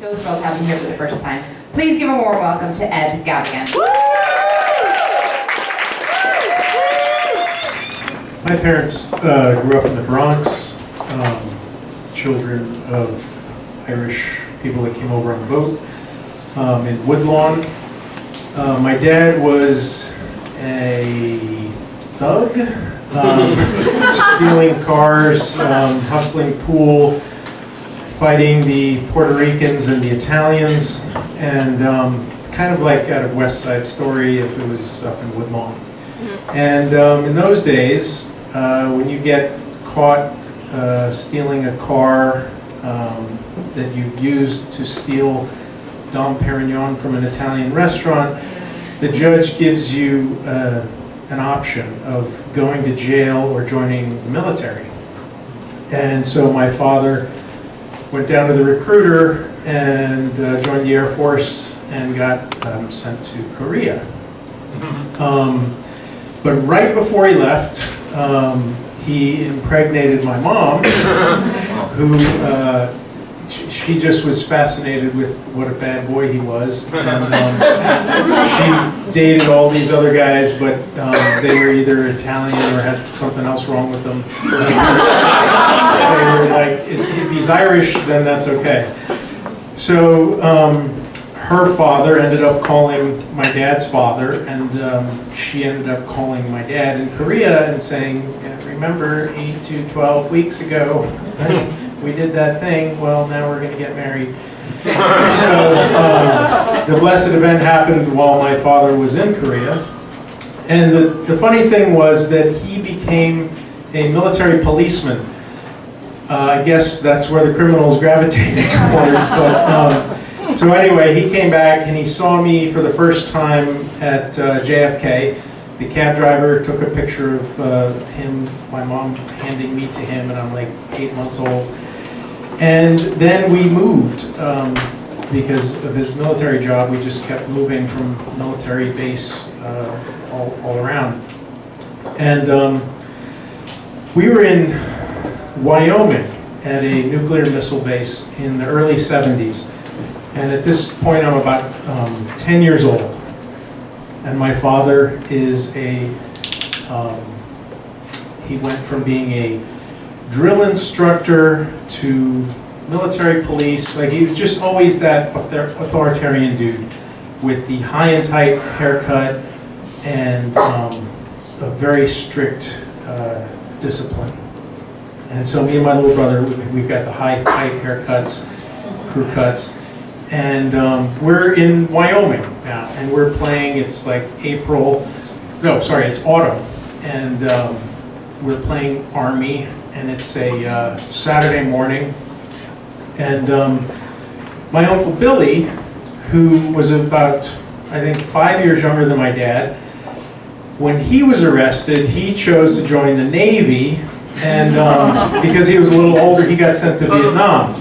So thrilled to have him here for the first time. Please give a warm welcome to Ed Gavagan. My parents grew up in the Bronx, children of Irish people that came over on the boat in Woodlawn. My dad was a thug, stealing cars, hustling pool, fighting the Puerto Ricans and the Italians, and kind of like out of West Side Story if it was up in Woodlawn. And in those days, when you get caught stealing a car that you've used to steal Dom Perignon from an Italian restaurant, the judge gives you an option of going to jail or joining the military. And so my father went down to the recruiter and joined the Air Force and got sent to Korea. But right before he left, he impregnated my mom, who she just was fascinated with what a bad boy he was. And she dated all these other guys, but they were either Italian or had something else wrong with them. They were like, if he's Irish, then that's okay. So her father ended up calling my dad's father, and she ended up calling my dad in Korea and saying, remember 8 to 12 weeks ago, we did that thing, well, now we're going to get married. So the blessed event happened while my father was in Korea. And the funny thing was that he became a military policeman. I guess that's where the criminals gravitated towards. But so anyway, he came back and he saw me for the first time at JFK. The cab driver took a picture of him, my mom handing me to him, and I'm like 8 months old. And then we moved because of his military job. We just kept moving from military base all around. And we were in Wyoming at a nuclear missile base in the early 70s. And at this point, I'm about 10 years old. And my father is he went from being a drill instructor to military police. Like, he was just always that authoritarian dude with the high and tight haircut and a very strict discipline. And so me and my little brother, we've got the high, tight haircuts, crew cuts. And we're in Wyoming now, and we're playing, it's like it's autumn, and we're playing Army, and it's a Saturday morning. And my Uncle Billy, who was about, I think, 5 years younger than my dad, when he was arrested, he chose to join the Navy, and because he was a little older, he got sent to Vietnam.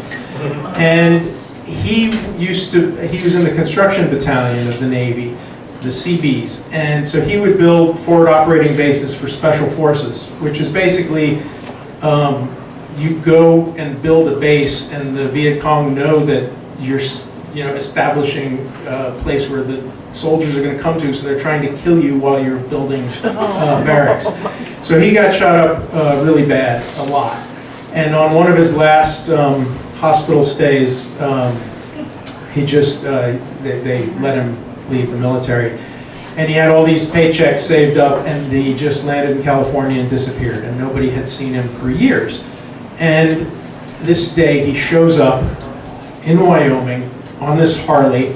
And he was in the construction battalion of the Navy, the CBs, and so he would build forward operating bases for special forces, which is basically you go and build a base, and the Viet Cong know that you're establishing a place where the soldiers are going to come to, so they're trying to kill you while you're building barracks. So he got shot up really bad, a lot, and on one of his last hospital stays, he just they let him leave the military, and he had all these paychecks saved up, and he just landed in California and disappeared, and nobody had seen him for years. And this day he shows up in Wyoming on this Harley,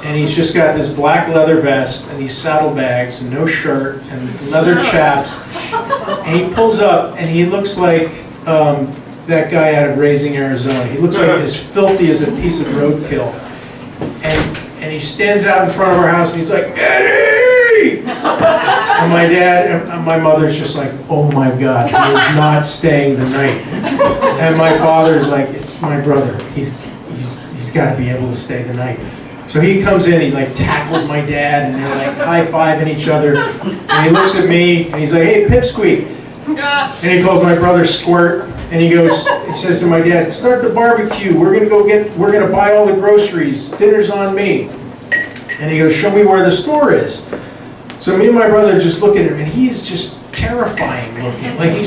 and he's just got this black leather vest and these saddlebags and no shirt and leather chaps, and he pulls up and he looks like that guy out of Raising Arizona. He looks like as filthy as a piece of roadkill. And he stands out in front of our house and he's like, Eddie! And my dad and my mother's just like, oh my God, he is not staying the night. And my father's like, it's my brother. He's got to be able to stay the night. So he comes in, he like tackles my dad, and they're like high-fiving each other. And he looks at me and he's like, hey, Pipsqueak. And he calls my brother Squirt. And he says to my dad, start the barbecue. We're gonna buy all the groceries. Dinner's on me. And he goes, show me where the store is. So me and my brother just look at him, and he's just terrifying looking. Like he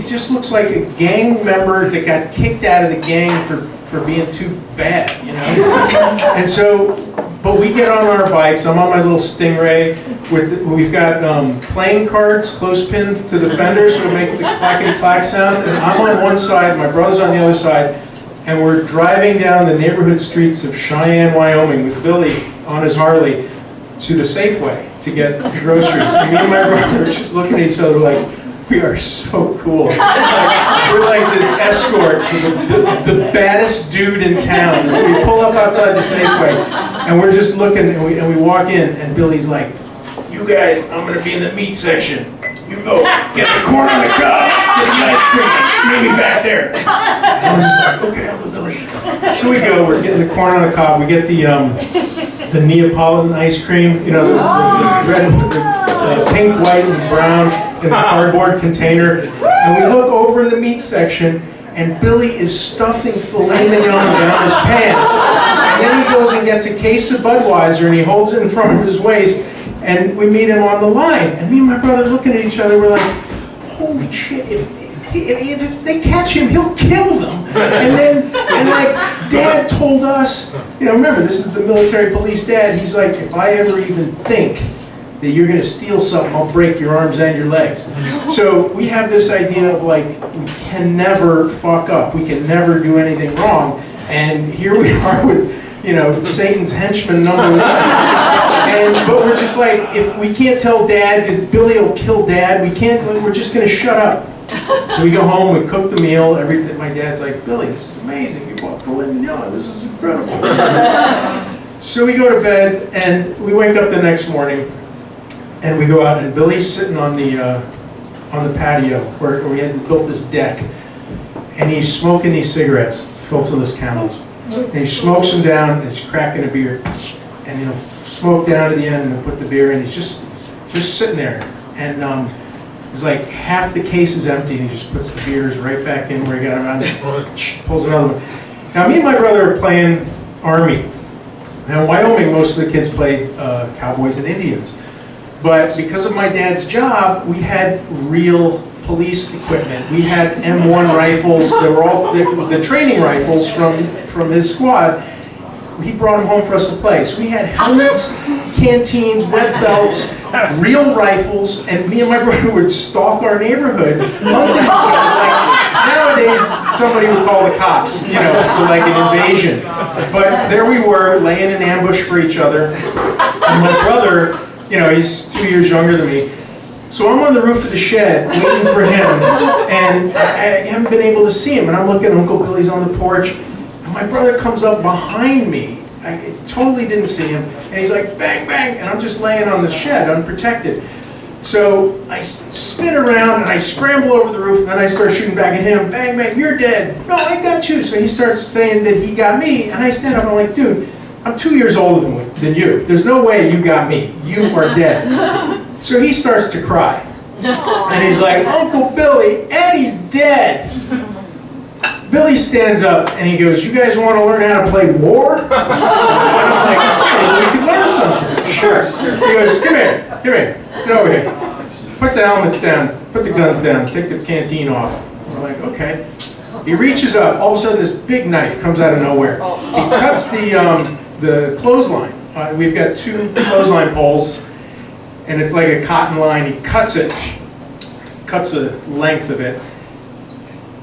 just looks like a gang member that got kicked out of the gang for being too bad, you know? And so, but we get on our bikes. I'm on my little Stingray. We've got playing cards close pinned to the fender so it makes the clackety-clack sound. And I'm on one side, my brother's on the other side, and we're driving down the neighborhood streets of Cheyenne, Wyoming with Billy on his Harley to the Safeway to get groceries. And me and my brother are just looking at each other like, we are so cool. We're like this escort to the baddest dude in town. So we pull up outside the Safeway, and we're just looking, and we walk in, and Billy's like, you guys, I'm gonna be in the meat section. You go get the corn on the cob, get the ice cream, meet me back there. And we're just like, okay, Uncle Billy. So we go, we're getting the corn on the cob, we get the Neapolitan ice cream, you know, the red, the pink, white, and brown in a cardboard container, and we look over in the meat section, and Billy is stuffing filet mignon down his pants. And then he goes and gets a case of Budweiser, and he holds it in front of his waist, and we meet him on the line. And me and my brother looking at each other, we're like, holy shit, if they catch him, he'll kill them. And like, Dad told us, you know, remember, this is the military police dad, he's like, if I ever even think that you're gonna steal something, I'll break your arms and your legs. So we have this idea of like, we can never fuck up, we can never do anything wrong, and here we are with, you know, Satan's henchman number one. But we're just like, if we can't tell Dad, because Billy will kill Dad, we're just gonna shut up. So we go home, we cook the meal, everything. My dad's like, Billy, this is amazing, you bought filet mignon, this is incredible. So we go to bed, and we wake up the next morning, and we go out, and Billy's sitting on the patio where we had built this deck, and he's smoking these cigarettes, filterless Camels. And he smokes them down, and he's cracking a beer, and he'll smoke down to the end, and he'll put the beer in. He's just sitting there, and he's like, half the case is empty, and he just puts the beers right back in where he got them out, and pulls another one. Now, me and my brother are playing Army. Now, in Wyoming, most of the kids played Cowboys and Indians. But because of my dad's job, we had real police equipment. We had M1 rifles. They were all the training rifles from his squad. He brought them home for us to play. So we had helmets, canteens, wet belts, real rifles, and me and my brother would stalk our neighborhood, hunting each other. Like, nowadays, somebody would call the cops, you know, for like an invasion. But there we were, laying in ambush for each other. And my brother, you know, he's 2 years younger than me. So I'm on the roof of the shed waiting for him, and I haven't been able to see him. And I'm looking, Uncle Billy's on the porch, and my brother comes up behind me. I totally didn't see him, and he's like, bang, bang, and I'm just laying on the shed, unprotected. So I spin around, and I scramble over the roof, and then I start shooting back at him, bang, bang, you're dead. No, I got you. So he starts saying that he got me, and I stand up, and I'm like, dude, I'm 2 years older than you. There's no way you got me. You are dead. So he starts to cry. And he's like, Uncle Billy, Eddie's dead. Billy stands up and he goes, you guys want to learn how to play war? And I'm like, hey, we could learn something. Sure. He goes, come here, get over here. Put the helmets down, put the guns down, take the canteen off. We're like, okay. He reaches up, all of a sudden this big knife comes out of nowhere. He cuts the clothesline. We've got 2 clothesline poles, and it's like a cotton line. He cuts it, cuts the length of it,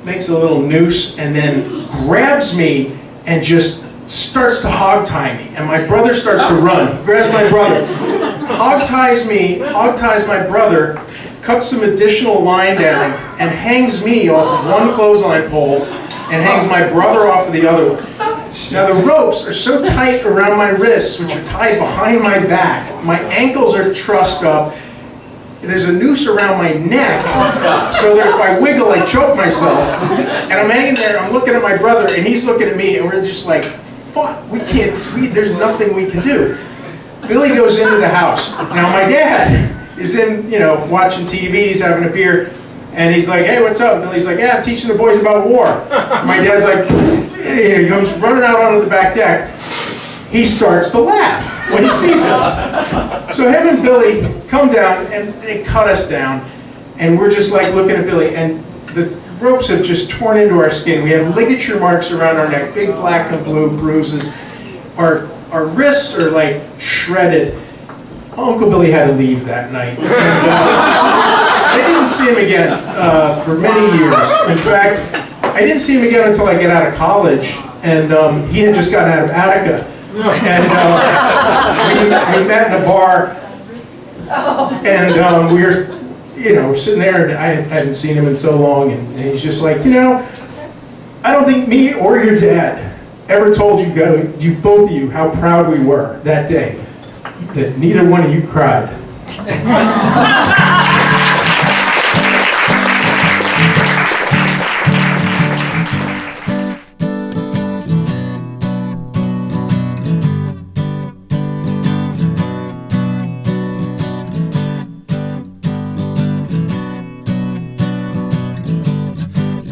makes a little noose, and then grabs me and just starts to hog tie me. And my brother starts to run. He grabs my brother, hog ties me, hog ties my brother, cuts some additional line down, and hangs me off of one clothesline pole, and hangs my brother off of the other one. Now the ropes are so tight around my wrists, which are tied behind my back. My ankles are trussed up. There's a noose around my neck, so that if I wiggle, I choke myself. And I'm hanging there, I'm looking at my brother, and he's looking at me, and we're just like, fuck, there's nothing we can do. Billy goes into the house. Now my dad is in, you know, watching TV, he's having a beer, And he's like, hey, what's up? And Billy's like, yeah, I'm teaching the boys about war. My dad's like, he comes running out onto the back deck. He starts to laugh when he sees us. So him and Billy come down and they cut us down. And we're just like looking at Billy. And the ropes have just torn into our skin. We have ligature marks around our neck, big black and blue bruises. Our wrists are like shredded. Uncle Billy had to leave that night. And, I didn't see him again for many years. In fact, I didn't see him again until I got out of college. And he had just gotten out of Attica. And we met in a bar. And we were, sitting there, and I hadn't seen him in so long. And he's just like, I don't think me or your dad ever told you both of you, how proud we were that day, that neither one of you cried.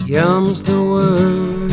Yum's the word